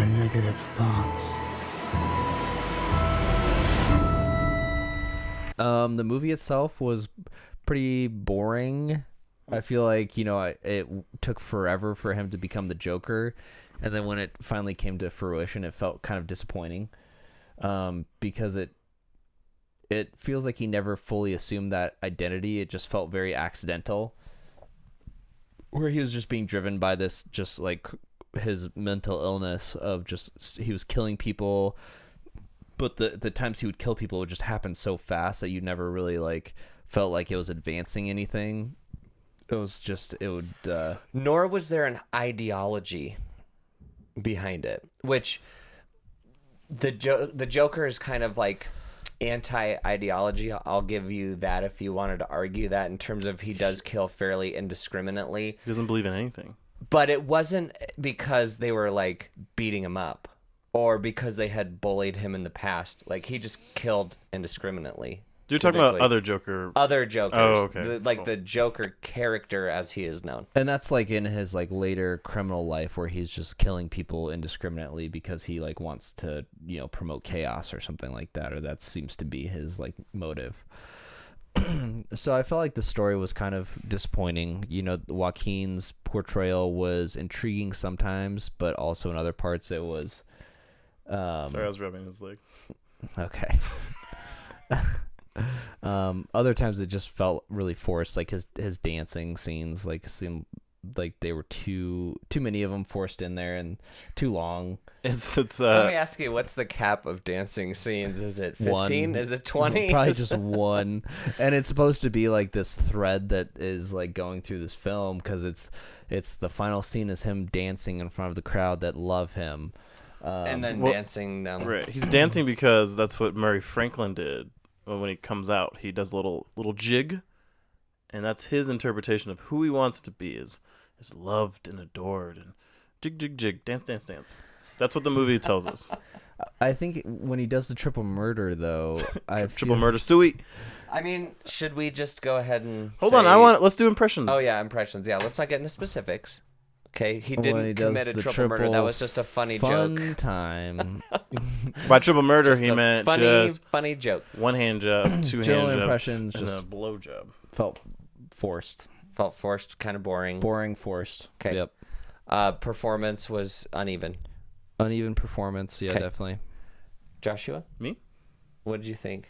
are negative thoughts. The movie itself was pretty boring. I feel like, it took forever for him to become the Joker. And then when it finally came to fruition, it felt kind of disappointing. Because it feels like he never fully assumed that identity. It just felt very accidental. Where he was just being driven by this, just like his mental illness of just, he was killing people. But the times he would kill people would just happen so fast that you never really like felt like it was advancing anything. It was just, it would... Nor was there an ideology behind it, which the Joker is kind of like anti-ideology. I'll give you that if you wanted to argue that, in terms of he does kill fairly indiscriminately. He doesn't believe in anything. But it wasn't because they were like beating him up or because they had bullied him in the past. Like, he just killed indiscriminately. You're talking about other Joker. Other Jokers. Oh, okay. The Joker character as he is known. And that's like in his like later criminal life where he's just killing people indiscriminately because he like wants to, promote chaos or something like that, or that seems to be his like motive. So I felt like the story was kind of disappointing. Joaquin's portrayal was intriguing sometimes, but also in other parts it was... Sorry, I was rubbing his leg. Okay. Other times it just felt really forced, like his dancing scenes seemed like they were too many of them forced in there and too long. It's Let me ask you, what's the cap of dancing scenes? Is it 15? Is it 20? Probably just one. And it's supposed to be like this thread that is like going through this film, because it's the final scene is him dancing in front of the crowd that love him. And then dancing down. right. He's dancing because that's what Murray Franklin did. When he comes out, he does a little jig, and that's his interpretation of who he wants to be, is loved and adored, and jig, jig, jig, dance, dance, dance. That's what the movie tells us. I think when he does the triple murder, though, Triple murder, suey. I mean, should we just go ahead and Hold on, let's do impressions. Oh yeah, impressions. Yeah, let's not get into specifics. Okay, he when didn't he does commit a the triple murder. That was just a funny fun joke. Time. By triple murder, Just he a meant funny joke. one hand job, two General hand job, impressions and just a blow job. felt forced. Felt forced, kind of boring. Boring, forced. Okay. Yep. Performance was uneven. Uneven performance. Yeah, Okay. definitely. Joshua, Me? what did you think?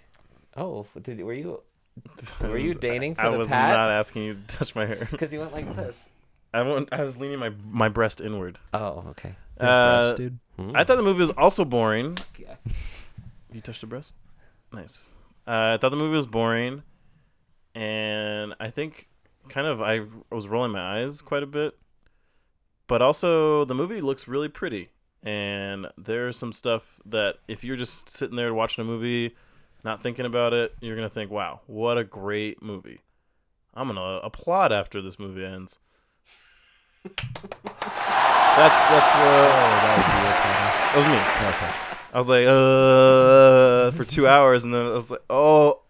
Oh, were you dating for I the was pat? not asking you to touch my hair. Because you went like this. I was leaning my breast inward. Oh, okay. Breast, dude. I thought the movie was also boring. Yeah. You touched the breast? Nice. I thought the movie was boring, and I think I was rolling my eyes quite a bit. But also, the movie looks really pretty, and there's some stuff that if you're just sitting there watching a movie, not thinking about it, you're gonna think, "Wow, what a great movie!" I'm gonna applaud after this movie ends. That's what. That was me. Okay. I was like, for 2 hours, and then I was like, oh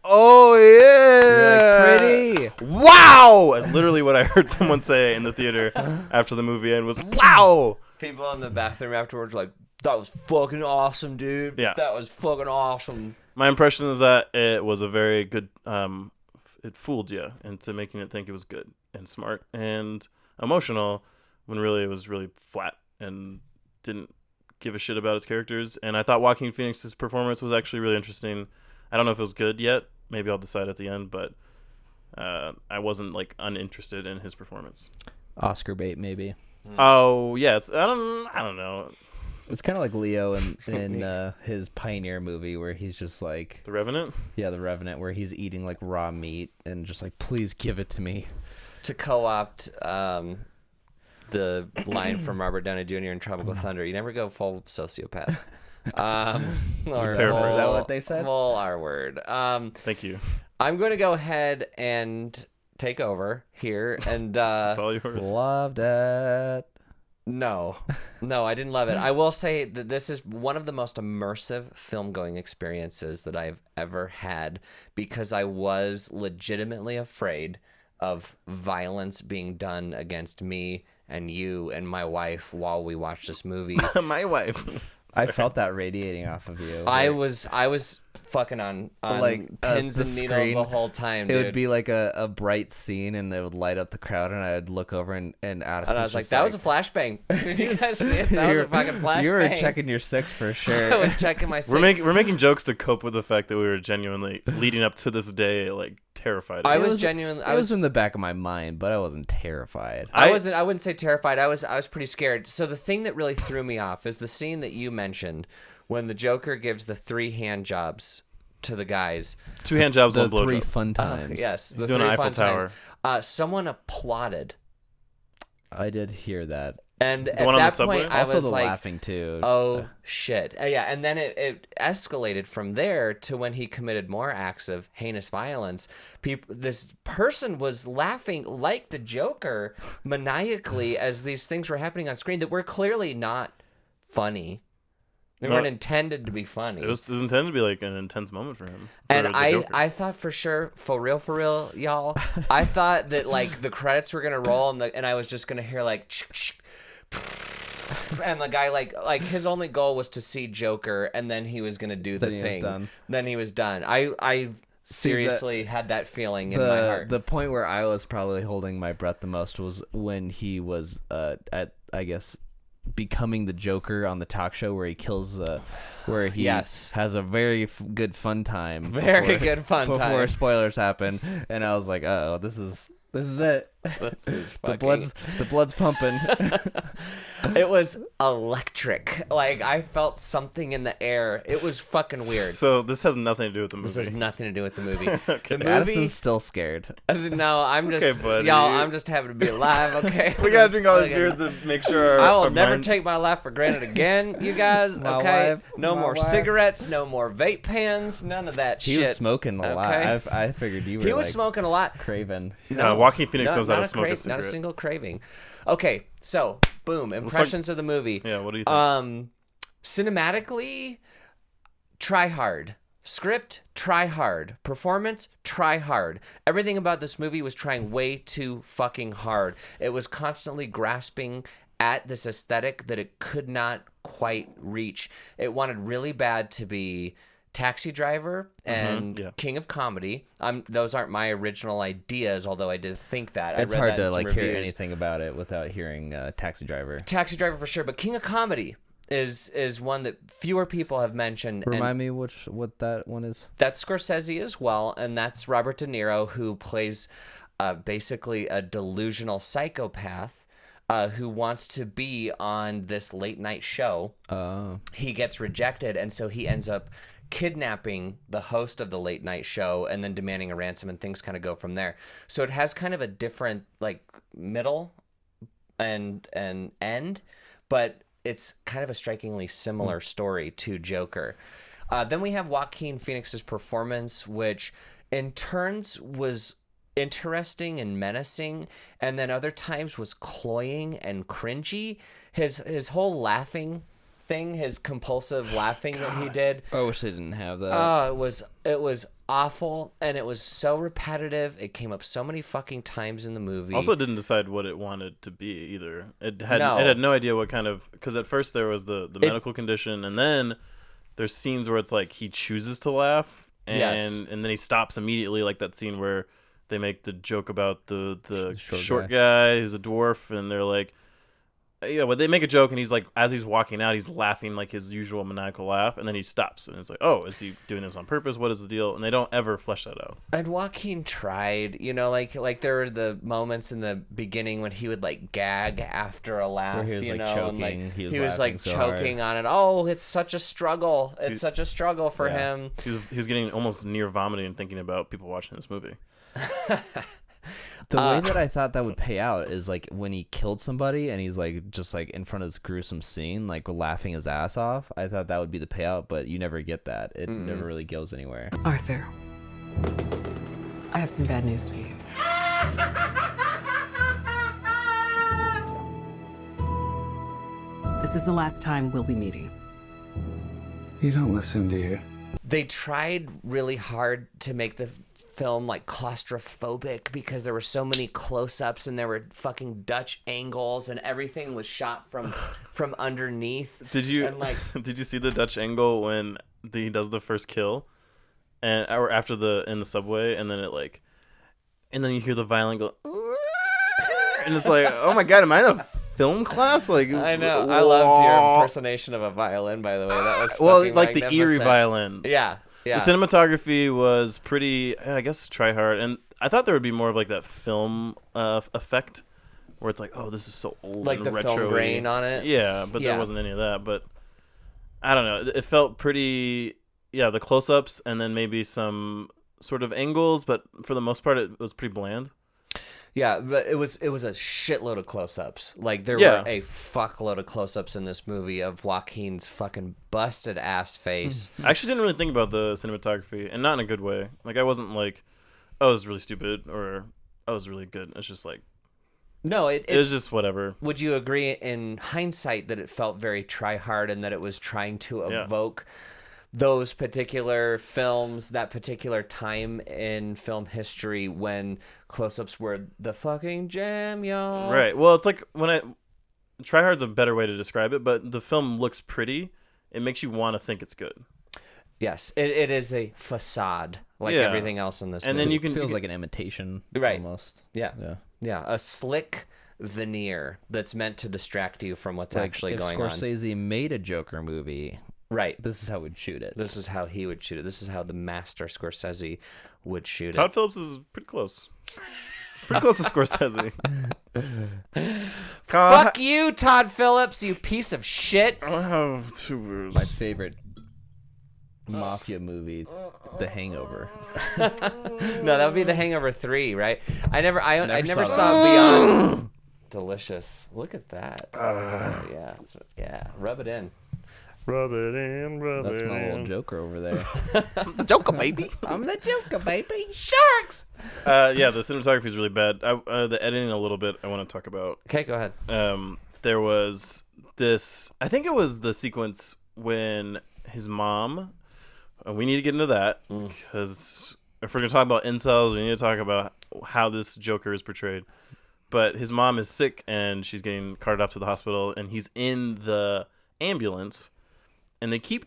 yeah, You're like, pretty. Wow! That's literally what I heard someone say in the theater after the movie ended was, wow! People in the bathroom afterwards were like, that was fucking awesome, dude. Yeah. That was fucking awesome. My impression is that it was a very good, it fooled you into making it think it was good and smart and emotional, when really it was really flat and didn't give a shit about its characters. And I thought Joaquin Phoenix's performance was actually really interesting. I don't know if it was good yet. Maybe I'll decide at the end, but I wasn't like uninterested in his performance. Oscar bait, maybe. Oh yes, I don't know. It's kind of like Leo in his Pioneer movie where he's just like... The Revenant? Yeah, The Revenant, where he's eating like raw meat and just like, please give it to me. To co-opt the line from Robert Downey Jr. in Tropical Thunder, you never go full sociopath. Or paraphrase. Is that what they said? Full R word. Thank you. I'm going to go ahead and take over here. And It's all yours. Loved it. No, I didn't love it. I will say that this is one of the most immersive film-going experiences that I've ever had, because I was legitimately afraid of violence being done against me and you and my wife while we watched this movie. My wife. I felt that radiating off of you. I was fucking on like pins the and needles screen, the whole time, it dude. would be like a bright scene, and it would light up the crowd, and I would look over, and Addison and I was like, just that was a flashbang. Did you guys see it? That was a fucking flashbang. You were checking your six for sure. I was checking my six. We're making jokes to cope with the fact that we were genuinely leading up to this day like terrified. I of it. was genuinely. I was in the back of my mind, but I wasn't terrified. I wouldn't say terrified. I was pretty scared. So the thing that really threw me off is the scene that you mentioned when the Joker gives the 3 hand jobs to the guys. 2 hand jobs, The 1 three blowjob. fun times. Yes, He's the doing an 3 Eiffel fun Tower. times. Someone applauded, I did hear that. and at one on the that subway? point I Also, was the like, laughing too. "Oh shit!" Yeah, and then it escalated from there to when he committed more acts of heinous violence. This person was laughing like the Joker maniacally as these things were happening on screen that were clearly not funny. They No. weren't intended to be funny. It was intended to be like an intense moment for him. And for the Joker. I thought for sure, for real, y'all, I thought that like the credits were gonna roll and I was just gonna hear like, and the guy like his only goal was to see Joker, and then he was gonna do the Then he was thing. done. Then he was done. I seriously had that feeling in my heart. The point where I was probably holding my breath the most was when he was at, I guess, becoming the Joker on the talk show where he kills where he Yes. has a very good fun time. Very good fun before time. spoilers happen, and I was like, oh, this is it. This is the fucking- blood's pumping. It was electric. Like I felt something in the air. It was fucking weird. So this has nothing to do with the movie. This has nothing to do with the movie. Okay. The movie. Addison's still scared. No, I'm It's just okay, buddy. y'all. I'm just happy to be alive. Okay. We gotta drink all these Fucking- beers to make sure. I will our never mind- take my life for granted again, you guys. My Okay. wife, No my more wife. cigarettes. No more vape pens. None of that He shit. was smoking a lot. Okay. I figured you were. He was like, smoking a lot. craven. Joaquin Phoenix Not- knows how not to a smoke a crave- cigarette. Not a single craving. Okay, so boom. Impressions of the movie. Yeah, what do you think? Cinematically, try hard. Script, try hard. Performance, try hard. Everything about this movie was trying way too fucking hard. It was constantly grasping at this aesthetic that it could not quite reach. It wanted really bad to be Taxi Driver and yeah. King of Comedy. Those aren't my original ideas, although I did think that. It's I read hard that to in some like reviews. hear anything about it without hearing Taxi Driver. Taxi Driver for sure, but King of Comedy is one that fewer people have mentioned. and Remind me what that one is. that's Scorsese as well, and that's Robert De Niro, who plays basically a delusional psychopath who wants to be on this late night show. He gets rejected, and so he ends up kidnapping the host of the late night show and then demanding a ransom, and things kind of go from there. So it has kind of a different like middle and end, but it's kind of a strikingly similar story to Joker. Then we have Joaquin Phoenix's performance, which in turns was interesting and menacing, and then other times was cloying and cringy. His whole laughing thing, his compulsive laughing that he did. I wish they didn't have that. Oh, it was awful, and it was so repetitive. It came up so many fucking times in the movie. Also, didn't decide what it wanted to be either. It had No. it had no idea what kind of, because at first there was the medical condition, and then there's scenes where it's like he chooses to laugh, and Yes. and then he stops immediately, like that scene where they make the joke about the short short guy who's a dwarf, and they're like, yeah, but they make a joke, and he's like, as he's walking out, he's laughing like his usual maniacal laugh, and then he stops, and it's like, oh, is he doing this on purpose? What is the deal? And they don't ever flesh that out. And Joaquin tried, like there were the moments in the beginning when he would like gag after a laugh, Where he was, you like, know, and choking. He was he was laughing like so hard. choking on it. Oh, it's such a struggle. It's such a struggle for him. He was getting almost near vomiting and thinking about people watching this movie. The way that I thought that would pay out is like when he killed somebody and he's like just like in front of this gruesome scene, like laughing his ass off. I thought that would be the payout, but you never get that. It never really goes anywhere. Arthur, I have some bad news for you. This is the last time we'll be meeting. You don't listen, do you? They tried really hard to make the film like claustrophobic because there were so many close-ups and there were fucking Dutch angles and everything was shot from underneath. Did you and, like, did you see the Dutch angle when he does the first kill, or after in the subway, and then and then you hear the violin go, and it's like, oh my god, am I in a film class? Like, I know. whoa. I loved your impersonation of a violin, by the way. That was well, fucking like the eerie magnificent. violin. Yeah. The cinematography was pretty, I guess, try hard, and I thought there would be more of like that film effect, where it's like, oh, this is so old, Like and the retro-y. film grain on it. Yeah, but Yeah. there wasn't any of that. But I don't know. It felt pretty. Yeah, the close-ups and then maybe some sort of angles, but for the most part, it was pretty bland. Yeah, but it was a shitload of close-ups. Like there Yeah. were a fuckload of close-ups in this movie of Joaquin's fucking busted ass face. I actually didn't really think about the cinematography, and not in a good way. Like, I wasn't like, oh, it was really stupid, or oh, it was really good. It's just like, No, it was just whatever. Would you agree in hindsight that it felt very try-hard and that it was trying to Yeah. evoke those particular films, that particular time in film history when close-ups were the fucking jam, y'all? Right. Well, it's like try hard's a better way to describe it, but the film looks pretty. It makes you want to think it's good. Yes, it is a facade like Yeah. everything else in this And movie. then you It can feels like an imitation, Right. almost. Yeah. Yeah. Yeah, a slick veneer that's meant to distract you from what's actually if going on. Scorsese made a Joker movie, Right. this is how we'd shoot it. This is how he would shoot it. This is how the master Scorsese would shoot Todd it. Phillips is pretty close. Pretty close to Scorsese. Fuck you, Todd Phillips, you piece of shit. I have two words. My favorite mafia movie, The Hangover. No, that would be The Hangover 3, right? I never Never saw saw Beyond. Delicious. Look at that. Yeah. Yeah. Rub it in. Rub it in, rub That's it my little in. Joker over there. The Jokah, baby. I'm the Joker, baby. Sharks! Yeah, the cinematography is really bad. The editing a little bit I want to talk about. Okay, go ahead. There was this, I think it was the sequence when his mom, we need to get into that, because if we're going to talk about incels, we need to talk about how this Joker is portrayed. But his mom is sick, and she's getting carted off to the hospital, and he's in the ambulance, and they keep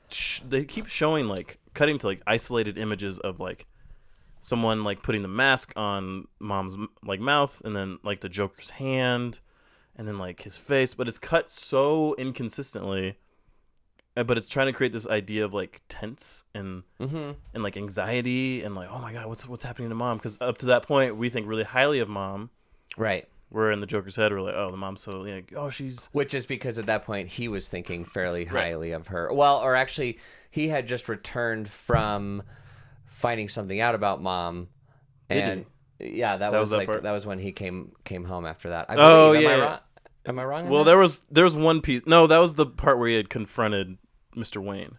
showing, like, cutting to, like, isolated images of, like, someone, like, putting the mask on mom's, like, mouth, and then, like, the Joker's hand, and then, like, his face, but it's cut so inconsistently, but it's trying to create this idea of, like, tense and like, anxiety, and, like, oh my god, what's happening to mom? Because up to that point, we think really highly of mom. Right. We're in the Joker's head, we're like, oh, the mom's so, like, oh, she's... Which is because at that point he was thinking fairly highly of her. Well, or actually, he had just returned from finding something out about mom. Did he? Yeah, that was was that like part? that was when he came home after that. I Oh, believe. yeah, Am I yeah. wrong? Am I wrong? Well, there was one piece... No, that was the part where he had confronted Mr. Wayne.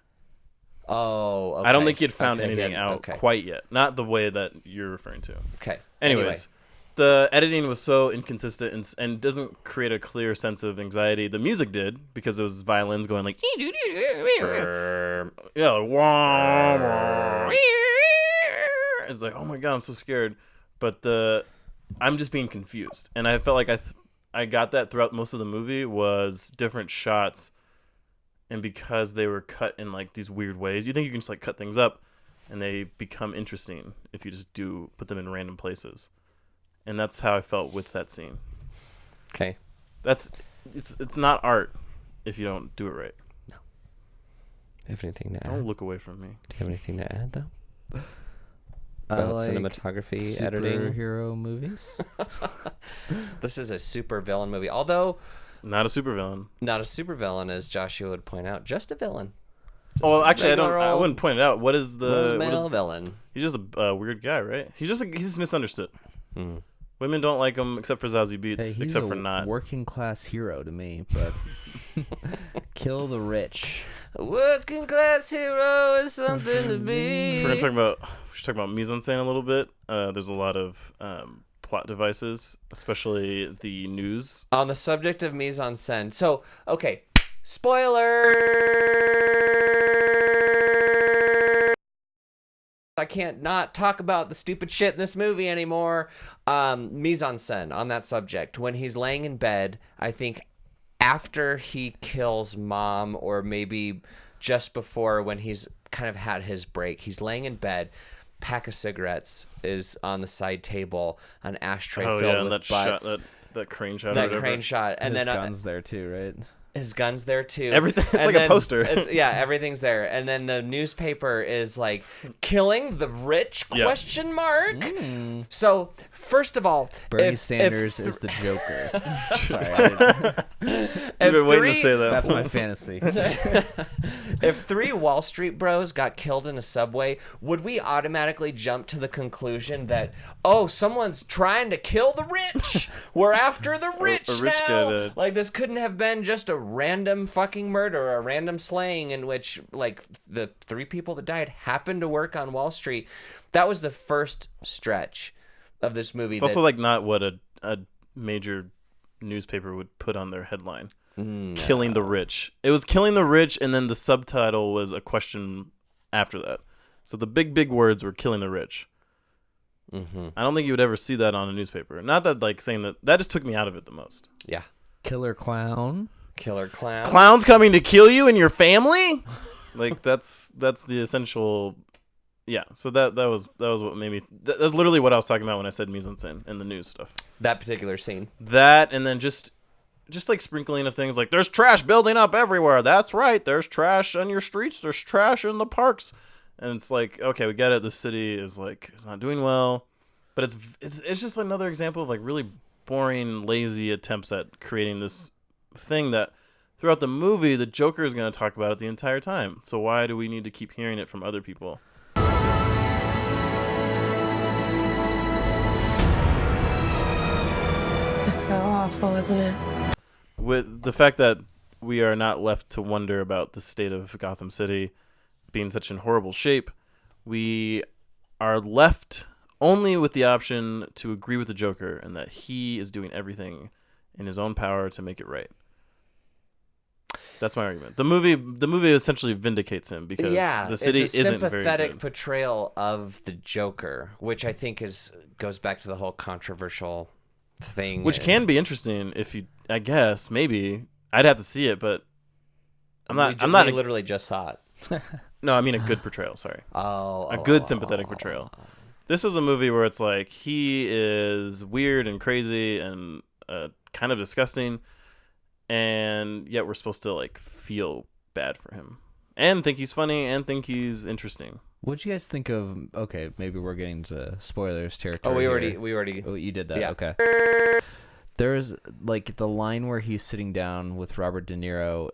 Oh, okay. I don't think he had found Okay, anything out okay. quite yet. Not the way that you're referring to. Okay. Anyways, the editing was so inconsistent and doesn't create a clear sense of anxiety. The music did, because it was violins going like, yeah, like, wah, wah. It's like, oh my god, I'm so scared. But I'm just being confused, and I felt like I got that throughout most of the movie was different shots, and because they were cut in like these weird ways, you think you can just like cut things up, and they become interesting if you just put them in random places. And that's how I felt with that scene. Okay. It's not art if you don't do it right. Do you have anything to add? Don't look away from me. Do you have anything to add though? I About like cinematography, editing. superhero movies. This is a super villain movie, although Not a supervillain. not a super villain, as Joshua would point out, just a villain. Oh, well, actually, regular I old wouldn't point it out. What is the? What male is, villain. he's just a weird guy, right? He's misunderstood. Women don't like him except for Zazie Beetz, Hey, he's except a for not. working class hero to me, but kill the rich. A working class hero is something to be. We're gonna talk about mise en scène a little bit. There's a lot of plot devices, especially the news. On the subject of mise en scène. So, okay, spoiler. I can't not talk about the stupid shit in this movie anymore. Mise en scène on that subject. When he's laying in bed, I think after he kills mom, or maybe just before, when he's kind of had his break, he's laying in bed. Pack of cigarettes is on the side table, an ashtray filled with butts. That crane shot. That crane shot, and his then gun's there too, right? His gun's there too. Everything. It's And like then a poster. Everything's there. And then the newspaper is like, killing the rich? Yep. Question mark. So first of all, Bernie if Sanders is the Joker. Sorry, You've been waiting to say that. that's my fantasy. if 3 Wall Street bros got killed in a subway, would we automatically jump to the conclusion that, oh, someone's trying to kill the rich? We're after the rich a rich now. guy died. Like, this couldn't have been just a random fucking murder, or a random slaying in which, like, the 3 people that died happened to work on Wall Street. That was the first stretch of this movie. It's also like not what a major newspaper would put on their headline. Killing the rich. It was killing the rich, and then the subtitle was a question after that. So the big words were killing the rich. I don't think you would ever see that on a newspaper. Not that like saying that just took me out of it the most. Yeah. Killer clown. Killer clown. Clowns coming to kill you and your family? Like that's the essential. Yeah, so that was what made me. That's literally what I was talking about when I said mise en scène and the news stuff. That particular scene. That, and then just like sprinkling of things like there's trash building up everywhere. That's right. There's trash on your streets. There's trash in the parks. And it's like, okay, we get it. The city is like, it's not doing well, but it's just another example of like really boring, lazy attempts at creating this thing that throughout the movie, the Joker is going to talk about it the entire time. So why do we need to keep hearing it from other people? It's so awful, isn't it? With the fact that we are not left to wonder about the state of Gotham City being such in horrible shape, we are left only with the option to agree with the Joker and that he is doing everything in his own power to make it right. That's my argument. The movie essentially vindicates him because the city it's a isn't very sympathetic good. portrayal of the Joker, which I think goes back to the whole controversial thing. Which can be interesting if you, I guess, maybe. I'd have to see it, but I'm not We literally just saw it. No, I mean a good portrayal, sorry. A good sympathetic portrayal. This was a movie where it's like he is weird and crazy and kind of disgusting, and yet we're supposed to like feel bad for him and think he's funny and think he's interesting. What'd you guys think of? Okay, maybe we're getting to spoilers territory. Oh, here. we already. Oh, you did that. Yeah. Okay. There's like the line where he's sitting down with Robert De Niro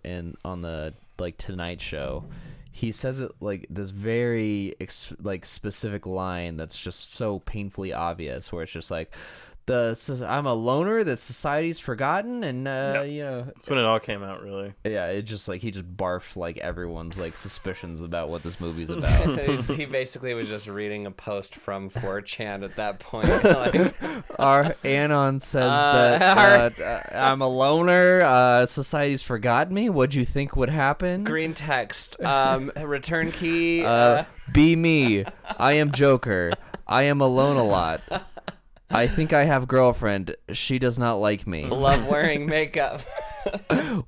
on the like Tonight Show. He says it like this very specific line that's just so painfully obvious, where it's just like, I'm a loner that society's forgotten, and you know, That's when it all came out, really. yeah, it just like he just barfed like everyone's like suspicions about what this movie's about. He basically was just reading a post from 4chan at that point. Like, Our Anon says that I'm a loner. Society's forgotten me. What'd you think would happen? green text. Return key. Be me. I am Joker. I am alone a lot. I think I have girlfriend. She does not like me. Love wearing makeup.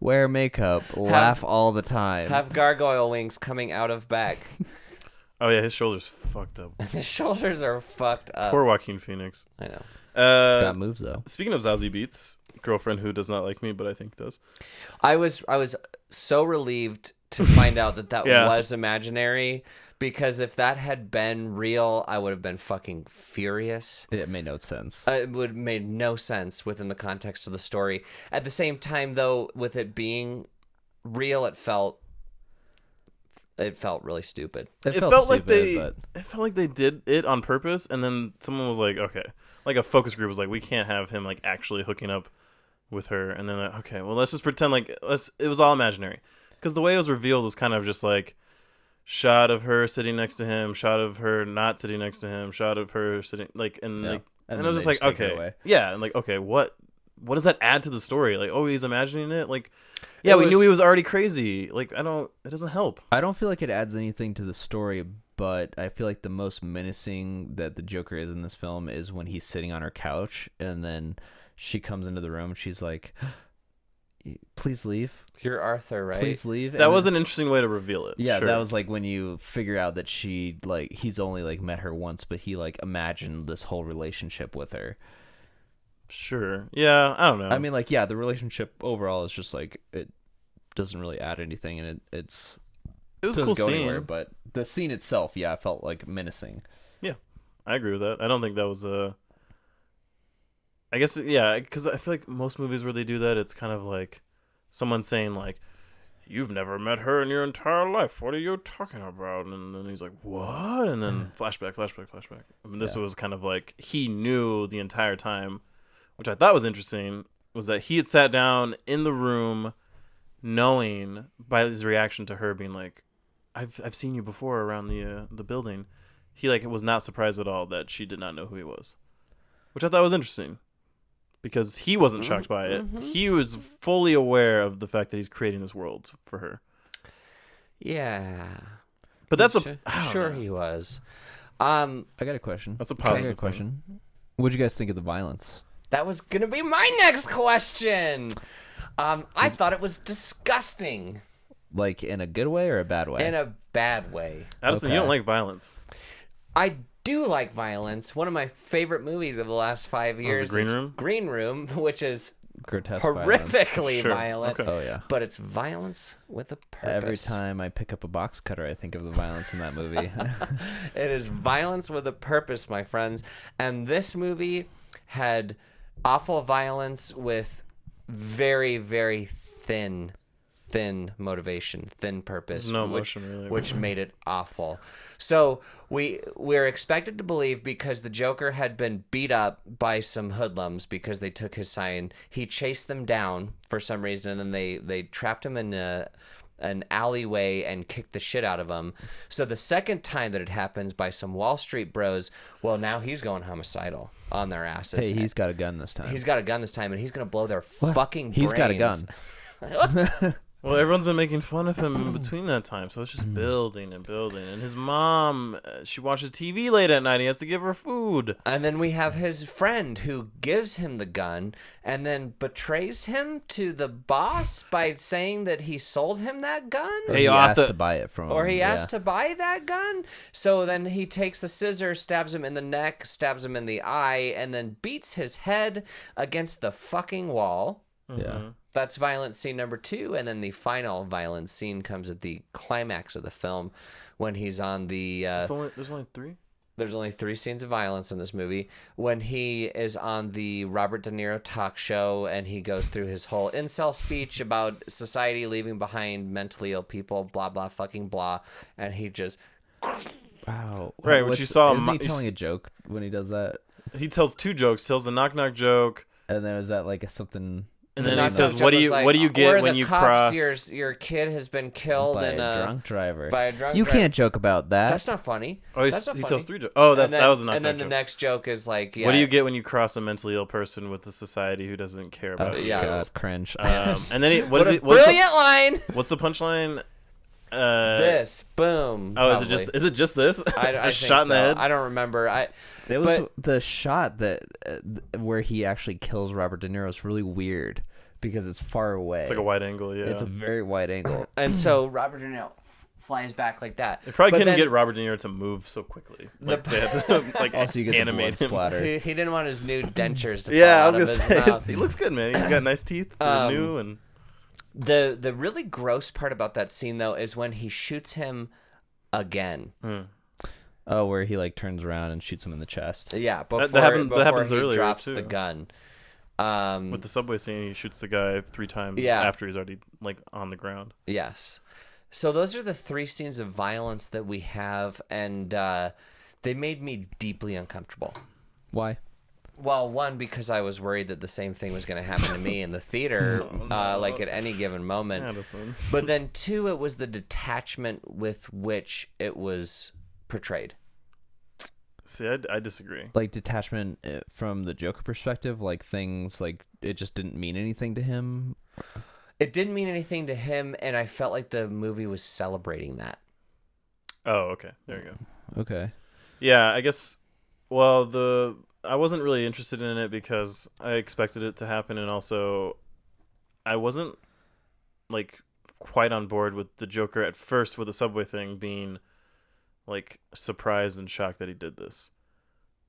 Wear makeup. Laugh all the time. Have gargoyle wings coming out of back. Oh yeah, his shoulders fucked up. His shoulders are fucked up. Poor Joaquin Phoenix. I know. Got moves though. Speaking of Zazie Beetz, girlfriend who does not like me, but I think does. I was so relieved to find out that Yeah. was imaginary, because if that had been real, I would have been fucking furious. It made no sense. It would have made no sense within the context of the story. At the same time, though, with it being real, it felt really stupid. It felt like stupid, it felt like they did it on purpose, and then someone was like, okay, like a focus group was like, we can't have him like actually hooking up with her, and then like, okay, well let's just pretend like it was all imaginary, because the way it was revealed was kind of just like shot of her sitting next to him, shot of her not sitting next to him, shot of her sitting like and Yeah. like And and then I was just they like, just take it okay, away. yeah, and like, okay, what does that add to the story? Like, oh, he's imagining it, like, yeah, It we knew was- he was already crazy. Like, it doesn't help. I don't feel like it adds anything to the story, but I feel like the most menacing that the Joker is in this film is when he's sitting on her couch and then she comes into the room and she's like, please leave. You're Arthur, right? Please leave. That was an interesting way to reveal it. Yeah, sure. that was like when you figure out that she like he's only like met her once, but he like imagined this whole relationship with her. Sure. Yeah, I don't know. I mean, like, yeah, the relationship overall is just like it doesn't really add anything, and it was a cool go scene. anywhere, but the scene itself, yeah, felt like menacing. Yeah, I agree with that. I don't think that was a. I guess yeah, because I feel like most movies where they do that, it's kind of like someone saying like, "You've never met her in your entire life. What are you talking about?" And then he's like, "What?" And then flashback. I mean, this was kind of like he knew the entire time, which I thought was interesting. Was that he had sat down in the room, knowing by his reaction to her being like, "I've seen you before around the building." He like was not surprised at all that she did not know who he was, which I thought was interesting. Because he wasn't shocked by it. He was fully aware of the fact that he's creating this world for her. Yeah. But that's sure he was. I got a question. That's a I got positive a question. What'd you guys think of the violence? That was gonna be my next question. I thought it was disgusting Like in a good way or a bad way? in a bad way. Addison, Okay. you don't like violence. I do like violence. One of my favorite movies of the last 5 years Green is Room? Green Room, which is Grotesque violence. horrifically Sure. violent. Okay. Oh yeah. But it's violence with a purpose. Every time I pick up a box cutter, I think of the violence in that movie. It is violence with a purpose, my friends. And this movie had awful violence with very, very thin motivation, thin purpose. There's no emotion, really. Which made it awful. So we're expected to believe because the Joker had been beat up by some hoodlums because they took his sign. He chased them down for some reason, and then they trapped him in an alleyway and kicked the shit out of him. So the second time that it happens by some Wall Street bros, well, now he's going homicidal on their asses. Hey, he's got a gun this time. He's got a gun this time, and he's going to blow their fucking brains. He's got a gun. Well, everyone's been making fun of him in between that time, so it's just building and building. And his mom, she watches TV late at night. He has to give her food. And then we have his friend who gives him the gun and then betrays him to the boss by saying that he sold him that gun. Or Hey, he you asked have to- to buy it from him. Or he yeah. asked to buy that gun. So then he takes the scissors, stabs him in the neck, stabs him in the eye, and then beats his head against the fucking wall. Yeah. That's violence scene number 2, and then the final violence scene comes at the climax of the film when he's on the... There's only 3? There's only 3 scenes of violence in this movie. When he is on the Robert De Niro talk show and he goes through his whole incel speech about society leaving behind mentally ill people, blah, blah, fucking blah, and he just... Wow. Right, which What's- you saw Isn't mo- he you telling s- a joke when he does that? He tells 2 jokes. Tells the knock-knock joke. And then is that like something... And The then he knock-knock says, joke "What do was you like, what do you "Where get are when the you cops? cross?" Your kid has been killed by in a drunk driver. by a drunk You driver." can't joke about that. That's not funny. Oh, That's not he funny. tells 3 jokes. Oh, that was a knock-knock And then joke. the next joke is like, yeah, What do you get when you cross a mentally ill person with a society who doesn't care Oh, about you? yeah. God, cringe. And then What a brilliant line. What's the punchline? This boom. Oh, probably. is it just this? I Just think shot in the so. head. I don't remember. It was but- the shot that where he actually kills Robert De Niro is really weird because it's far away. It's like a wide angle. Yeah, It's a very wide angle. And so Robert De Niro flies back like that. they probably But couldn't then get Robert De Niro to move so quickly. Like they had to like Also, you get the blood animate him. splatter. He didn't want his new dentures to Yeah, I fall was out gonna of his say mouth. he looks good, man. He's got nice teeth. They're new and The really gross part about that scene though is when he shoots him again. Oh, where he like turns around and shoots him in the chest. Yeah, before, that happens he earlier, drops too. the gun. with the subway scene, he shoots the guy 3 times Yeah. after he's already like on the ground. Yes. So those are the 3 scenes of violence that we have, and they made me deeply uncomfortable. Why? Well, one, because I was worried that the same thing was going to happen to me in the theater, like at any given moment. Addison. But then, 2, it was the detachment with which it was portrayed. See, I disagree. Like detachment from the Joker perspective, like things like it just didn't mean anything to him. It didn't mean anything to him, and I felt like the movie was celebrating that. Oh, okay. There you go. Okay. Yeah, I guess. Well, I wasn't really interested in it because I expected it to happen, and also I wasn't like quite on board with the Joker at first with the subway thing being like surprised and shocked that he did this.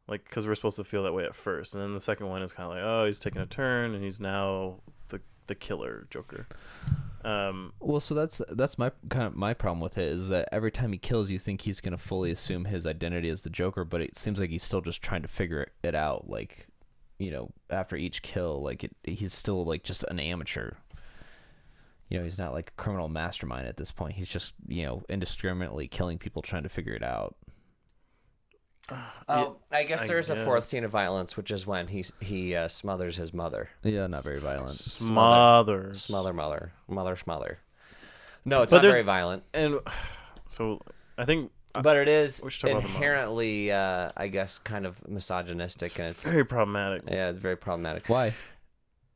Like, because we're supposed to feel that way at first, and then the second one is kind of like, oh, he's taking a turn, and he's now the killer Joker. Well, so that's my problem with it is that every time he kills, you think he's gonna fully assume his identity as the Joker, but it seems like he's still just trying to figure it out. Like, after each kill, like he's still like just an amateur. He's not like a criminal mastermind at this point. He's just indiscriminately killing people, trying to figure it out. I guess there's a fourth guess. scene of violence, which is when he smothers his mother. Yeah, not very violent. Smother. Smother. No, it's But not there's- very violent. And so I think But it is we should talk about the mom. inherently, I guess, kind of misogynistic, and it's very problematic. yeah, it's very problematic. Why?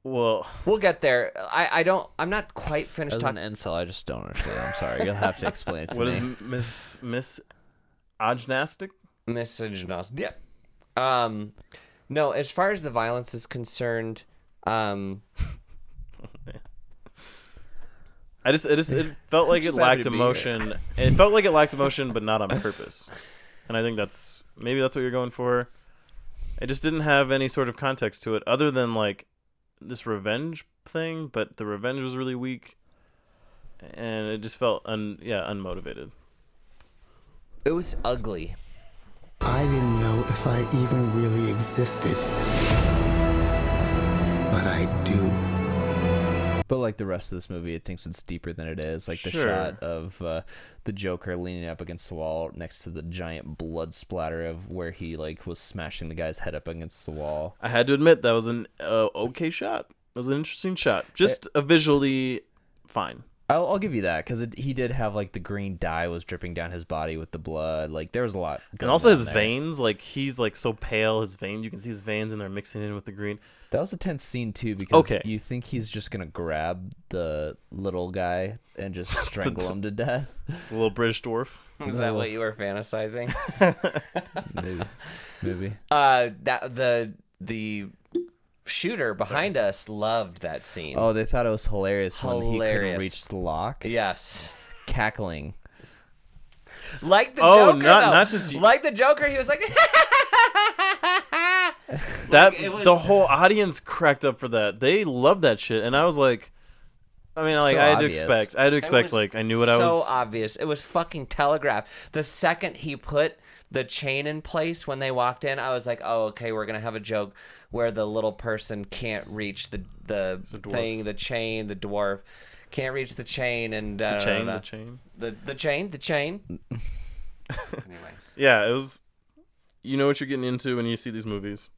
Well, We'll get there. I'm not quite finished As an talking. incel, I just don't understand. I'm sorry. You'll have to explain it to what me. is Miss Agnostic? Misogynist. Yeah. No, as far as the violence is concerned, It felt like it Just happy lacked to be emotion. It felt like it lacked emotion, but not on purpose. And I think maybe that's what you're going for. It just didn't have any sort of context to it, other than like this revenge thing. But the revenge was really weak, and it just felt unmotivated. it was ugly. I didn't know if I even really existed. But I do. But like the rest of this movie, it thinks it's deeper than it is. Like the Sure. shot of the Joker leaning up against the wall next to the giant blood splatter of where he like was smashing the guy's head up against the wall. I had to admit that was an okay shot. It was an interesting shot. Just visually fine. I'll give you that because he did have like the green dye was dripping down his body with the blood. Like there was a lot. And going also on his there. veins, like he's like so pale, his veins, you can see his veins and they're mixing in with the green. That was a tense scene too because Okay. you think he's just gonna grab the little guy and just strangle him to death. The little British dwarf. Is that what you were fantasizing? Maybe. That the shooter behind us loved that scene. Oh, they thought it was hilarious when he couldn't Hilarious. reach the lock. Yes. Cackling. Like the Oh, Joker, not- though. not just- like the Joker. He was like, it was- The whole audience cracked up for that. They loved that shit, and I was like, I mean, like So I had obvious. to expect. I had to It expect. was Like I knew what I was. So obvious. It was fucking telegraphed. The second he put the chain in place when they walked in, I was like, oh, okay, we're gonna have a joke where the little person can't reach the dwarf. thing, the chain, the dwarf can't reach the chain, and the chain. the chain. Anyway. Yeah, it was. You know what you're getting into when you see these movies.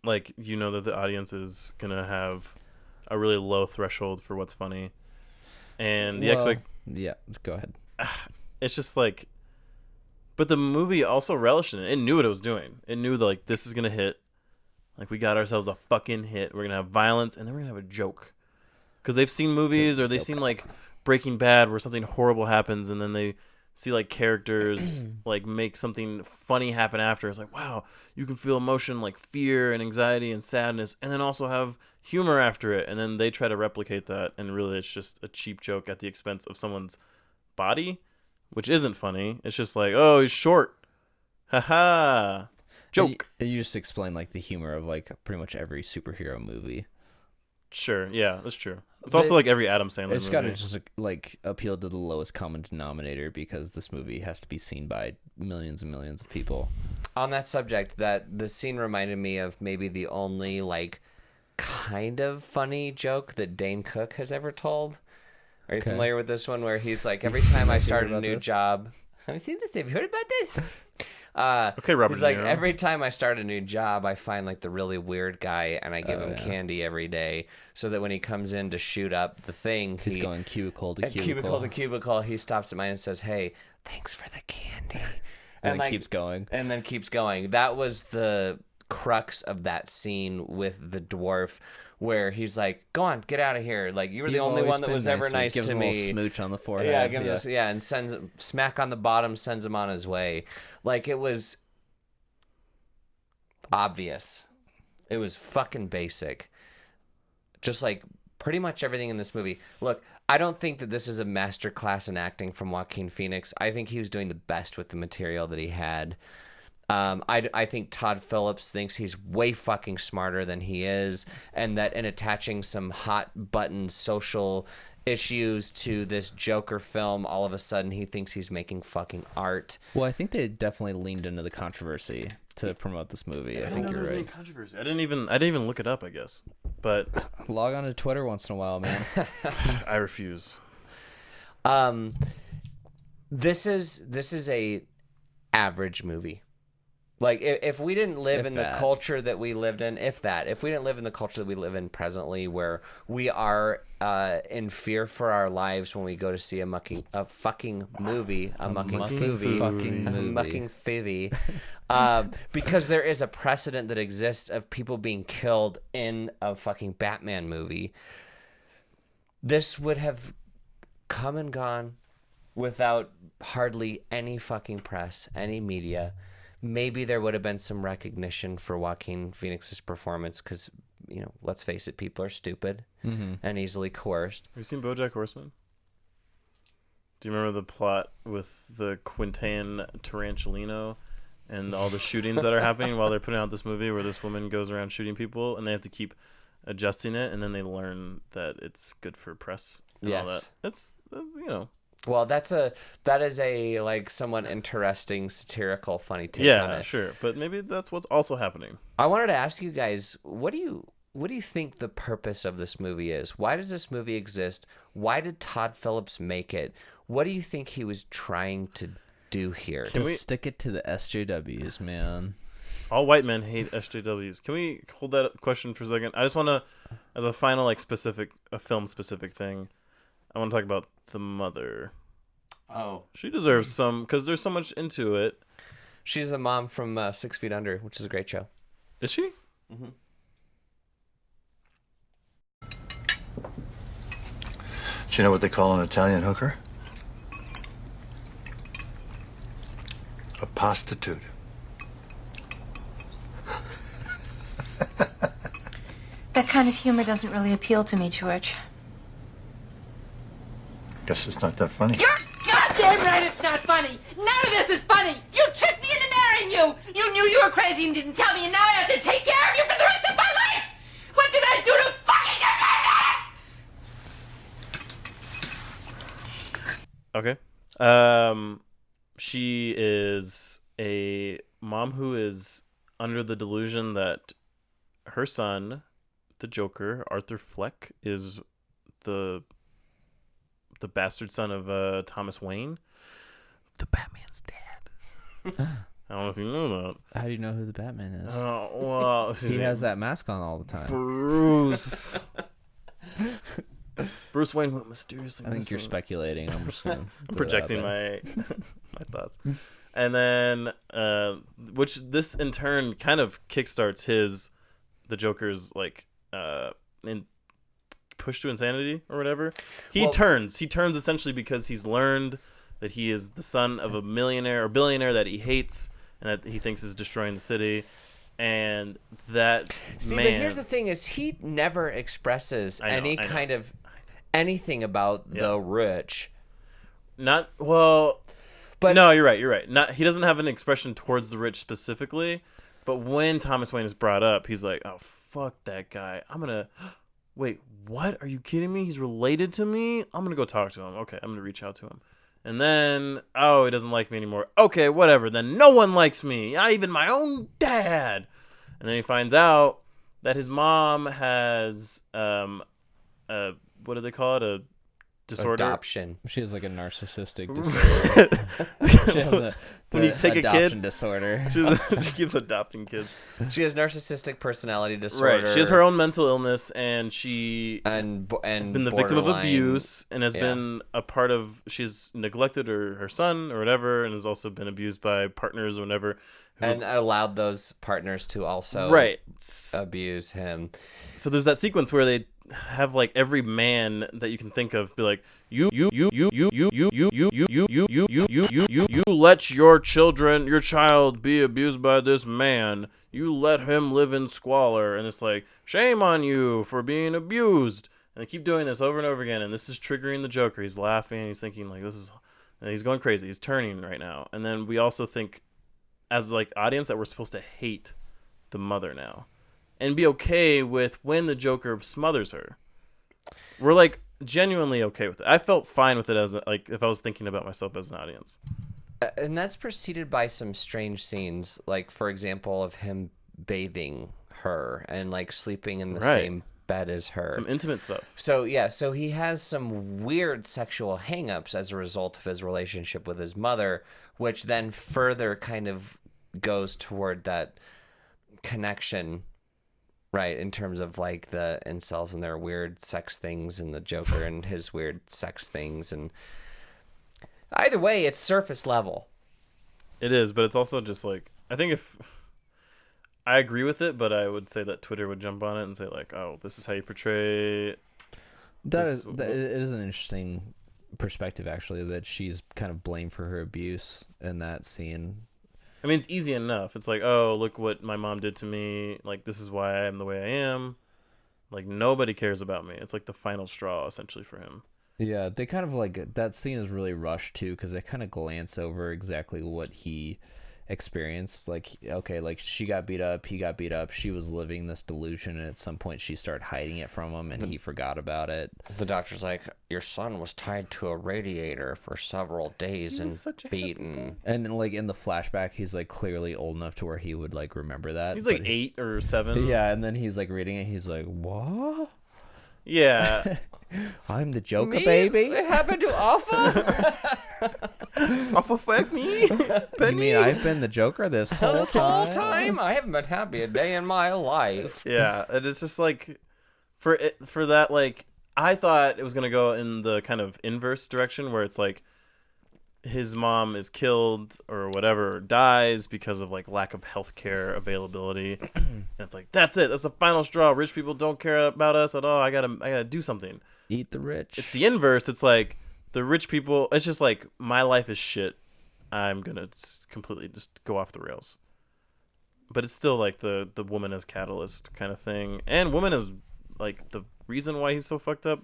Like you know that the audience is gonna have a really low threshold for what's funny, and the Yeah, go ahead. it's just like, but the movie also relished in it. It knew what it was doing. It knew that, like, this is gonna hit. Like we got ourselves a fucking hit. We're gonna have violence, and then we're gonna have a joke. Because they've seen movies or they've seen like Breaking Bad where something horrible happens, and then they see like characters like make something funny happen after. It's like, wow, you can feel emotion like fear and anxiety and sadness, and then also have humor after it. And then they try to replicate that, and really it's just a cheap joke at the expense of someone's body, which isn't funny. It's just like, oh, he's short, haha, joke. And you just explain like the humor of like pretty much every superhero movie. Sure, yeah, that's true. It's also like every Adam Sandler It's movie. got to just like appeal to the lowest common denominator because this movie has to be seen by millions and millions of people. On that subject, that the scene reminded me of maybe the only like kind of funny joke that Dane Cook has ever told. Are you familiar with this one where he's like, every time I start a about new this? job, have you seen this? Have you heard about this? Okay, Robert He's like, De Niro. every time I start a new job, I find like the really weird guy, and I give him candy every day, so that when he comes in to shoot up the thing, He's going cubicle to cubicle. to cubicle. He stops at mine and says, "Hey, thanks for the candy," and then like, keeps going. and then keeps going. That was the crux of that scene with the dwarf, where he's like, "Go on, get out of here! Like you were the You've only always one that been was ever nice gives to him a me." little smooch on the forehead. Yeah, give him this, and sends smack on the bottom, sends him on his way. Like it was obvious. It was fucking basic. Just like pretty much everything in this movie. Look, I don't think that this is a masterclass in acting from Joaquin Phoenix. I think he was doing the best with the material that he had. I think Todd Phillips thinks he's way fucking smarter than he is, and that in attaching some hot button social issues to this Joker film, all of a sudden he thinks he's making fucking art. Well, I think they definitely leaned into the controversy to promote this movie. I think you're right. Controversy. I didn't even look it up, I guess. But Log on to Twitter once in a while, man. I refuse. This is a average movie. Like if we didn't live in the culture that we lived in, if we didn't live in the culture that we live in presently, where we are in fear for our lives when we go to see a fucking movie, because there is a precedent that exists of people being killed in a fucking Batman movie. This would have come and gone without hardly any fucking press, any media. Maybe there would have been some recognition for Joaquin Phoenix's performance because, you know, let's face it, people are stupid and easily coerced. Have you seen BoJack Horseman? Do you remember the plot with the Quentin Tarantulino and all the shootings that are happening while they're putting out this movie where this woman goes around shooting people and they have to keep adjusting it and then they learn that it's good for press and all that. It's, you know. Well, that is a like somewhat interesting satirical funny take on it. Yeah, sure, but maybe that's what's also happening. I wanted to ask you guys, what do you think the purpose of this movie is? Why does this movie exist? Why did Todd Phillips make it? What do you think he was trying to do here? To stick it to the SJWs, man. All white men hate SJWs. Can we hold that question for a second? I just want to, as a final like film specific thing, I want to talk about the mother. Oh. She deserves some, because there's so much into it. She's the mom from 6 Feet Under, which is a great show. Is she? Do you know what they call an Italian hooker? A prostitute. That kind of humor doesn't really appeal to me, George. Guess it's not that funny. You're goddamn right it's not funny. None of this is funny. You tricked me into marrying you. You knew you were crazy and didn't tell me, and now I have to take care of you for the rest of my life. What did I do to fucking deserve this? Okay. She is a mom who is under the delusion that her son, the Joker, Arthur Fleck, is the bastard son of Thomas Wayne, the Batman's dad. I don't know if you know that. How do you know who the Batman is? Oh, well, he has that mask on all the time. Bruce. Bruce Wayne went mysteriously. I think you're speculating. I'm just gonna I'm projecting my thoughts. And then, which this in turn kind of kickstarts the Joker's like push to insanity or whatever. He turns essentially because he's learned that he is the son of a millionaire or billionaire that he hates and that he thinks is destroying the city. And that but here's the thing: is he never expresses kind of anything about the rich. But no, you're right. He doesn't have an expression towards the rich specifically. But when Thomas Wayne is brought up, he's like, "Oh fuck that guy! I'm gonna." Wait, what? Are you kidding me? He's related to me? I'm going to go talk to him. Okay, I'm going to reach out to him. And then, he doesn't like me anymore. Okay, whatever. Then no one likes me. Not even my own dad. And then he finds out that his mom has, what do they call it? A disorder. Adoption. She has like a narcissistic disorder. She has When you take a adoption kid- disorder. She keeps adopting kids. She has narcissistic personality disorder. Right. She has her own mental illness, and she and has been the victim of borderline- abuse, and has yeah. been a part of. She's neglected her son or whatever, and has also been abused by partners or whatever. And allowed those partners to also Right. abuse him. So there's that sequence where they have like every man that you can think of be like, you let your child be abused by this man. You let him live in squalor, and it's like, shame on you for being abused. And they keep doing this over and over again, and this is triggering the Joker. He's laughing, he's thinking like, this is, and he's going crazy. He's turning right now. And then we also think, as like audience, that we're supposed to hate the mother now and be okay with when the Joker smothers her. We're like genuinely okay with it. I felt fine with it as like if I was thinking about myself as an audience. And that's preceded by some strange scenes, like for example of him bathing her and like sleeping in the same bed as her. Some intimate stuff. So yeah, so he has some weird sexual hangups as a result of his relationship with his mother, which then further kind of goes toward that connection, right, in terms of like the incels and their weird sex things and the Joker and his weird sex things. And either way, it's surface level. It is, but it's also just like, I think if I agree with it, but I would say that Twitter would jump on it and say like, oh, this is how you portray it. It is an interesting perspective, actually, that she's kind of blamed for her abuse in that scene. I mean, it's easy enough. It's like, oh, look what my mom did to me. Like, this is why I am the way I am. Like, nobody cares about me. It's like the final straw, essentially, for him. Yeah, they kind of like, that scene is really rushed, too, because they kind of glance over exactly what he experienced. Like, okay, like, she got beat up, he got beat up, she was living this delusion, and at some point she started hiding it from him, and he forgot about it. The doctor's like, your son was tied to a radiator for several days and beaten. And like in the flashback, he's like clearly old enough to where he would like remember that. He's like 8 or 7. Yeah, and then he's like reading it, he's like, what? Yeah. I'm the Jokah, baby. It happened to Alpha? Alpha fuck me? You mean I've been the Joker this whole time? I haven't been happy a day in my life. Yeah, and it's just like, for that, like, I thought it was going to go in the kind of inverse direction where it's like his mom is killed or whatever, or dies because of like lack of healthcare availability. And it's like, that's it. That's the final straw. Rich people don't care about us at all. I gotta do something. Eat the rich. It's the inverse. It's like the rich people. It's just like, my life is shit. I'm gonna completely just go off the rails. But it's still like the woman as catalyst kind of thing, and woman is like the reason why he's so fucked up,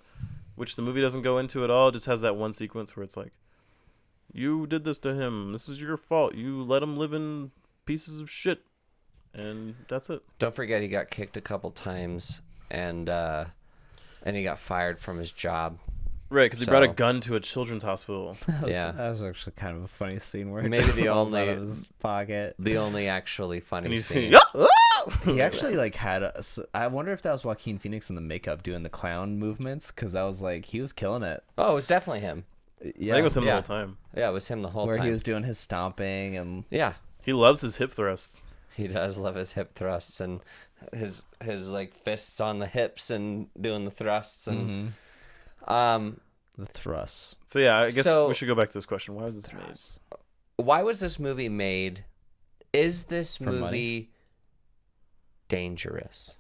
which the movie doesn't go into at all. It just has that one sequence where it's like, you did this to him. This is your fault. You let him live in pieces of shit, and that's it. Don't forget, he got kicked a couple times, and he got fired from his job. Right, because he brought a gun to a children's hospital. That was actually kind of a funny scene where maybe the falls only out of his pocket. The only actually funny scene. He actually like had I wonder if that was Joaquin Phoenix in the makeup doing the clown movements, because that was like, he was killing it. Oh, it was definitely him. Yeah, I think it was him the whole time. Yeah, it was him the whole time. Where he was doing his stomping and he loves his hip thrusts. He does love his hip thrusts and his like fists on the hips and doing the thrusts and the thrusts. So yeah, I guess we should go back to this question. Why was this made? Why was this movie made? Is this movie money? Dangerous?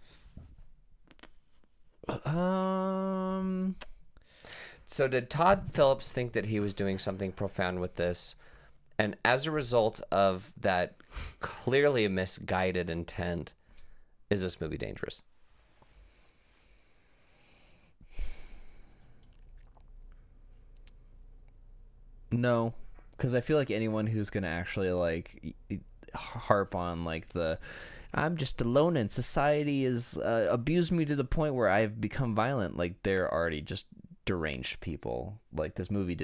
So did Todd Phillips think that he was doing something profound with this? And as a result of that clearly misguided intent, is this movie dangerous? No, because I feel like anyone who's gonna actually like harp on like I'm just alone and society is abused me to the point where I've become violent, like they're already just deranged people. Like this movie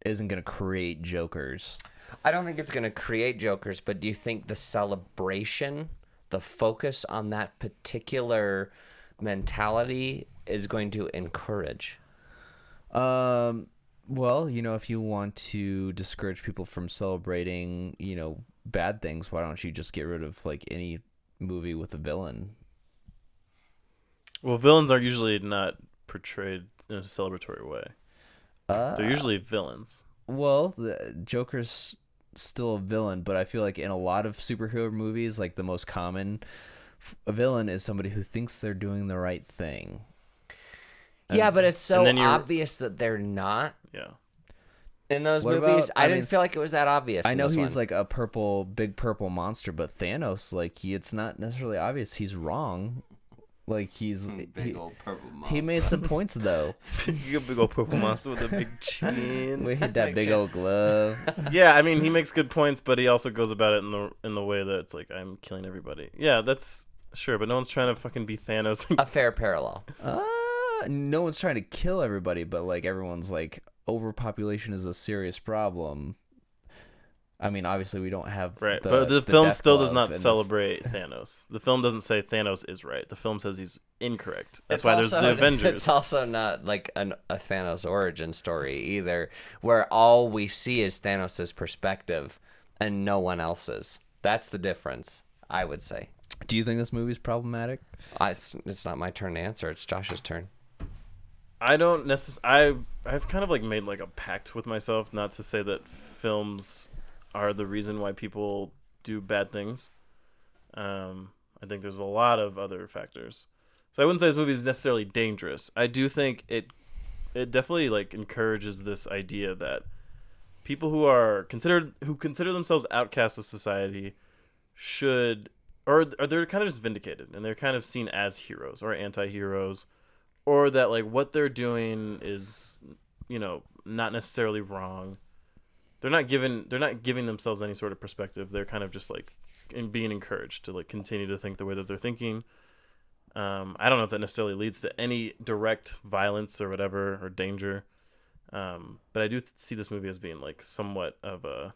isn't gonna create jokers. I don't think it's gonna create jokers, but do you think the celebration, the focus on that particular mentality is going to encourage? Well, if you want to discourage people from celebrating, bad things, why don't you just get rid of like any movie with a villain? Well, villains are usually not portrayed in a celebratory way. They're usually villains. Well, the Joker's still a villain, but I feel like in a lot of superhero movies, like the most common villain is somebody who thinks they're doing the right thing. Yeah, but it's so obvious that they're not. Yeah. In those movies, I didn't feel like it was that obvious. I know he's like a big purple monster, but Thanos, like, it's not necessarily obvious he's wrong. Like, big old purple monster. He made some points though. You a big old purple monster with a big chin. We hit that big old glove. Yeah, I mean, he makes good points, but he also goes about it in the way that it's like, I'm killing everybody. Yeah, that's sure, but no one's trying to fucking be Thanos. A fair parallel. No one's trying to kill everybody, but like everyone's like, overpopulation is a serious problem. I mean, obviously we don't have but the film still does not celebrate Thanos. The film doesn't say Thanos is right. The film says he's incorrect. That's why there's the Avengers. It's also not like a Thanos origin story either, where all we see is Thanos' perspective and no one else's. That's the difference, I would say. Do you think this movie's problematic? It's not my turn to answer. It's Josh's turn. I don't necessarily. I've kind of like made like a pact with myself not to say that films are the reason why people do bad things. I think there's a lot of other factors. So I wouldn't say this movie is necessarily dangerous. I do think it definitely like encourages this idea that people who consider themselves outcasts of society should, or they're kind of just vindicated and they're kind of seen as heroes or anti-heroes, or that like what they're doing is, not necessarily wrong. They're not giving themselves any sort of perspective. They're kind of just like being encouraged to like continue to think the way that they're thinking. I don't know if that necessarily leads to any direct violence or whatever or danger. But I do see this movie as being like somewhat of a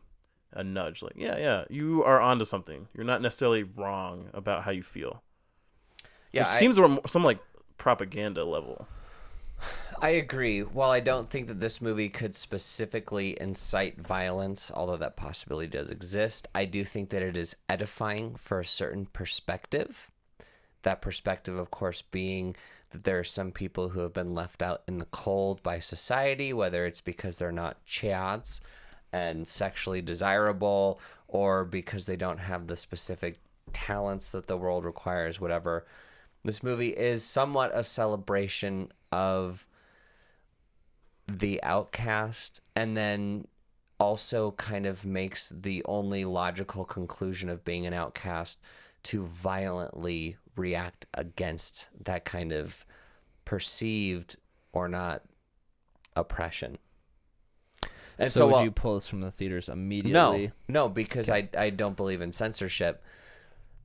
nudge. Like, yeah, you are onto something. You're not necessarily wrong about how you feel. Yeah, it seems some like propaganda level. I agree. While I don't think that this movie could specifically incite violence, although that possibility does exist, I do think that it is edifying for a certain perspective. That perspective, of course, being that there are some people who have been left out in the cold by society, whether it's because they're not chads and sexually desirable, or because they don't have the specific talents that the world requires, whatever. This movie is somewhat a celebration of the outcast, and then also kind of makes the only logical conclusion of being an outcast to violently react against that kind of perceived or not oppression. And so would you pull this from the theaters immediately? No, because I don't believe in censorship,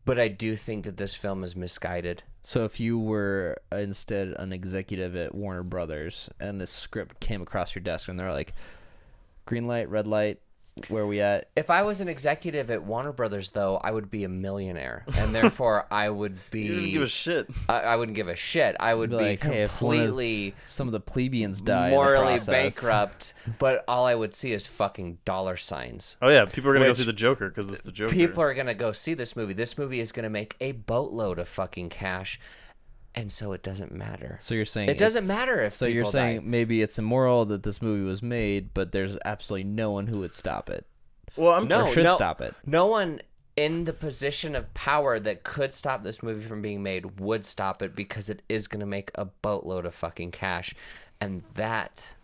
but I do think that this film is misguided. So if you were instead an executive at Warner Brothers and this script came across your desk and they're like, green light, red light, where are we at? If I was an executive at Warner Brothers, though, I would be a millionaire, and therefore I would be. You wouldn't give a shit. I wouldn't give a shit. I would be like, completely. Some of the plebeians die. Morally bankrupt, but all I would see is fucking dollar signs. Oh yeah, people are gonna go see the Joker because it's the Joker. People are gonna go see this movie. This movie is gonna make a boatload of fucking cash. And so it doesn't matter. So you're saying it doesn't matter if so you're saying die. Maybe it's immoral that this movie was made, but there's absolutely no one who would stop it. Well, should stop it. No one in the position of power that could stop this movie from being made would stop it because it is going to make a boatload of fucking cash, and that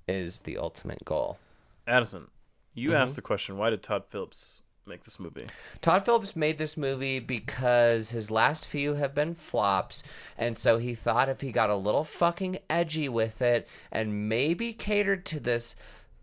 is the ultimate goal. Addison, you asked the question: why did Todd Phillips make this movie? Todd Phillips made this movie because his last few have been flops, and so he thought if he got a little fucking edgy with it and maybe catered to this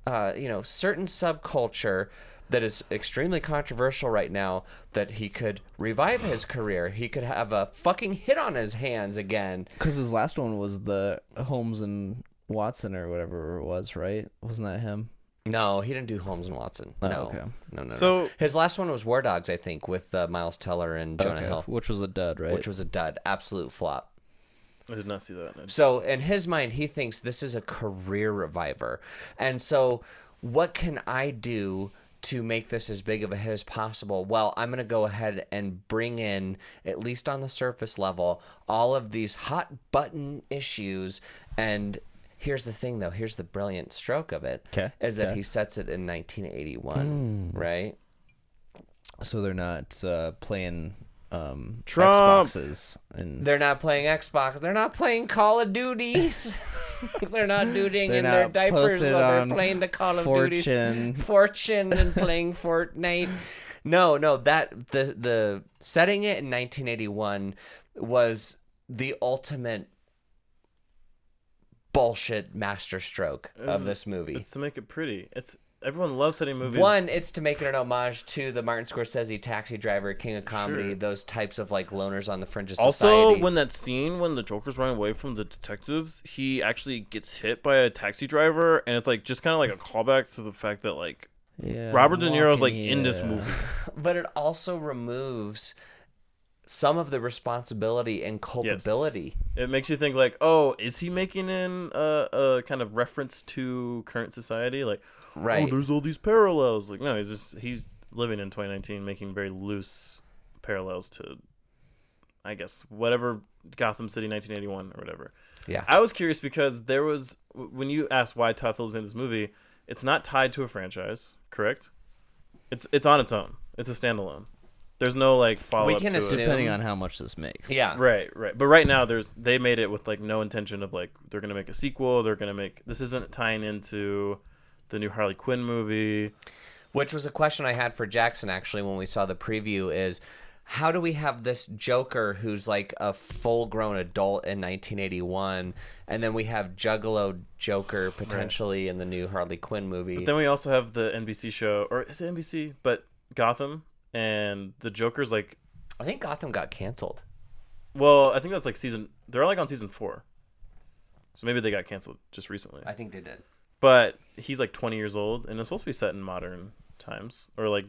certain subculture that is extremely controversial right now, that he could revive his career. He could have a fucking hit on his hands again. Because his last one was the Holmes and Watson or whatever it was, right? Wasn't that him? No, he didn't do Holmes and Watson. No. Okay. No. So his last one was War Dogs, I think, with Miles Teller and Jonah Hill. Which was a dud, right? Which was a dud. Absolute flop. I did not see that. So in his mind, he thinks this is a career reviver. And so what can I do to make this as big of a hit as possible? Well, I'm going to go ahead and bring in, at least on the surface level, all of these hot button issues. And here's the thing, though. Here's the brilliant stroke of it. Is that he sets it in 1981, right? So they're not playing Trump. Xboxes. And They're not playing Xbox. They're not playing Call of Duties. They're not duding in their diapers while they're playing the Call of Duty. Fortune and playing Fortnite. No, that the setting it in 1981 was the ultimate bullshit masterstroke of this movie. It's to make it pretty. Everyone loves setting movies. One, it's to make it an homage to the Martin Scorsese Taxi Driver, King of Comedy, those types of like loners on the fringe of society. Also, when that scene when the Joker's running away from the detectives, he actually gets hit by a taxi driver, and it's like just kind of like a callback to the fact that like Robert De Niro's like in this movie. But it also removes some of the responsibility and culpability. Yes. It makes you think like, oh, is he making in a kind of reference to current society? Like, right. Oh, there's all these parallels. Like, no, he's living in 2019, making very loose parallels to, I guess, whatever Gotham City 1981 or whatever. Yeah. I was curious because there was, when you asked why Todd Phillips made this movie, it's not tied to a franchise, correct? It's on its own. It's a standalone. There's no like follow up to it. Depending on how much this makes. Yeah. Right. But right now they made it with like no intention of like they're gonna make a sequel. This isn't tying into the new Harley Quinn movie. Which was a question I had for Jackson actually when we saw the preview is how do we have this Joker who's like a full-grown adult in 1981, and then we have Juggalo Joker potentially in the new Harley Quinn movie. But then we also have the NBC show, or is it NBC? But Gotham, and the Joker's like... I think Gotham got canceled. Well, I think that's like they're like on season 4. So maybe they got canceled just recently. I think they did. But he's like 20 years old, and it's supposed to be set in modern times. Or like...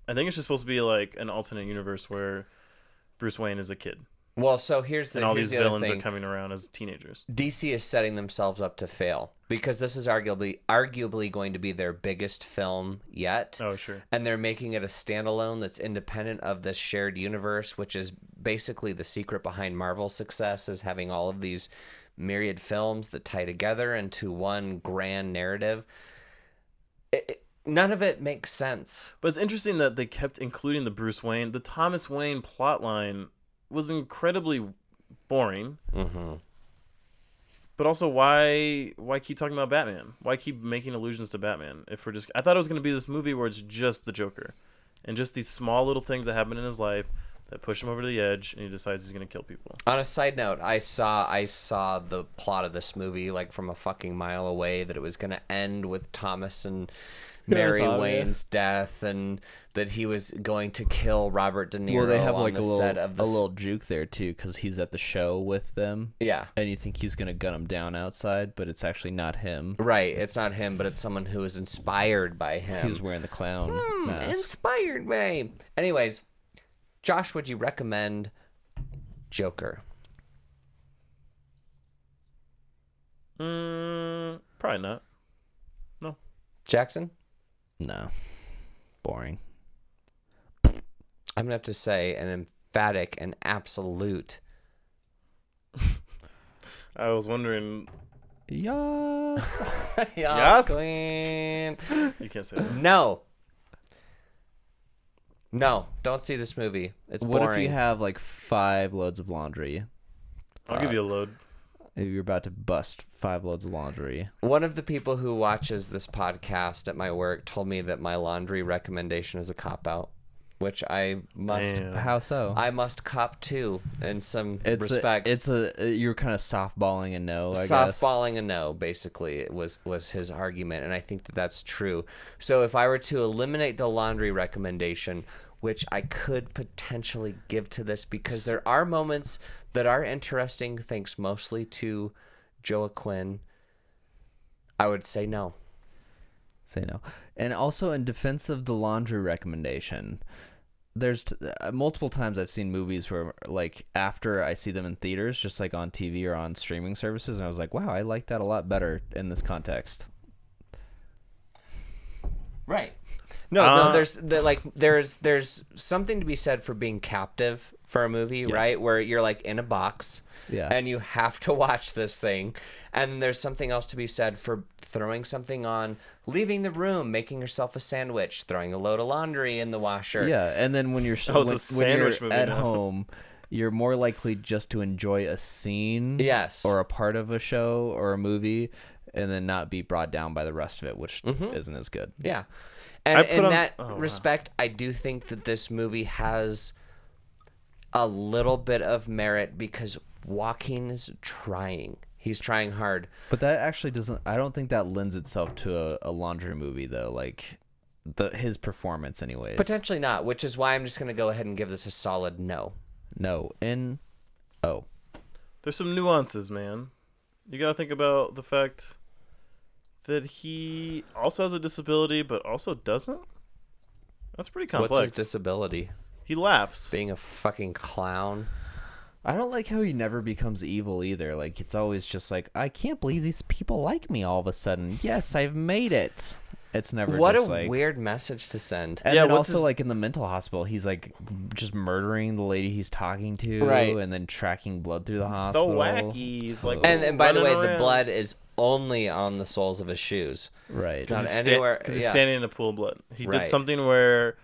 I think it's just supposed to be like an alternate universe where Bruce Wayne is a kid. Well, so here's the and all these the villains thing. are coming around as teenagers. DC is setting themselves up to fail because this is arguably going to be their biggest film yet. Oh, sure. And they're making it a standalone that's independent of this shared universe, which is basically the secret behind Marvel's success, is having all of these myriad films that tie together into one grand narrative. None of it makes sense. But it's interesting that they kept including the Bruce Wayne. The Thomas Wayne plotline was incredibly boring. Mm-hmm. But also, why keep talking about Batman? Why keep making allusions to Batman? I thought it was going to be this movie where it's just the Joker, and just these small little things that happen in his life that push him over to the edge, and he decides he's going to kill people. On a side note, I saw the plot of this movie like from a fucking mile away, that it was going to end with Thomas and Mary Wayne's death, and that he was going to kill Robert De Niro. Well, they have on like the a set of the little juke there too, because he's at the show with them. Yeah, and you think he's gonna gun him down outside, but it's actually not him. Right, it's not him, but it's someone who is inspired by him. He was wearing the clown mask. Inspired by him. Anyways, Josh, would you recommend Joker? Probably not. No. Jackson? No. Boring. I'm going to have to say an emphatic and absolute. I was wondering. Yes. Yes. Queen. You can't say that. No. No, don't see this movie. It's boring. What if you have like 5 loads of laundry? I'll give you a load. If you're about to bust 5 loads of laundry. One of the people who watches this podcast at my work told me that my laundry recommendation is a cop-out, which I must... Damn. How so? I must cop to in some respects. You're kind of softballing a no, I guess. Softballing a no, basically, was his argument, and I think that that's true. So if I were to eliminate the laundry recommendation, which I could potentially give to this, because there are moments that are interesting, thanks mostly to Jo-a-Quinn, I would say no. Say no. And also, in defense of the laundry recommendation, there's multiple times I've seen movies where, like, after I see them in theaters, just like on TV or on streaming services, and I was like, wow, I like that a lot better in this context. Right. No, there's something to be said for being captive for a movie, right? Where you're like in a box, and you have to watch this thing, and there's something else to be said for throwing something on, leaving the room, making yourself a sandwich, throwing a load of laundry in the washer. Yeah, and then when you're when you're at home, you're more likely just to enjoy a scene, or a part of a show or a movie, and then not be brought down by the rest of it, which isn't as good. Yeah. And in that respect, I do think that this movie has a little bit of merit because Joaquin is trying. He's trying hard. But that actually doesn't... I don't think that lends itself to a laundry movie, though. Like, his performance, anyways. Potentially not, which is why I'm just going to go ahead and give this a solid no. No. N-O. There's some nuances, man. You got to think about the fact that he also has a disability, but also doesn't. That's pretty complex. What's his disability? He laughs. Being a fucking clown. I don't like how he never becomes evil either. Like, it's always just like, I can't believe these people like me all of a sudden. Yes, I've made it. It's never what just a like... weird message to send. And then also, like, in the mental hospital, he's, like, just murdering the lady he's talking to. Right. And then tracking blood through the hospital. The wackies. Like, and by the way, around. the blood is only on the soles of his shoes. Right. Not anywhere. Because he's standing in a pool of blood. He did something where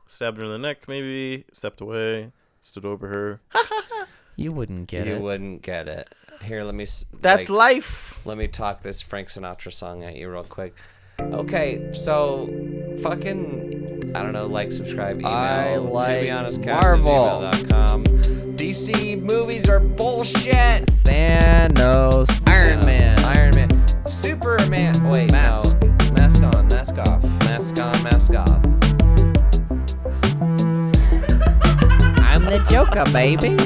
stabbed her in the neck, maybe, stepped away, stood over her. You wouldn't get it. You wouldn't get it. Here, let me... That's life. Let me talk this Frank Sinatra song at you real quick. Okay, so fucking, I don't know, like, subscribe, email, I like tobehonestkcast@gmail.com. DC movies are bullshit. Thanos, Iron Man, Superman. Wait, mask, no. mask on, mask off, mask on, mask off. I'm the Jokah, baby.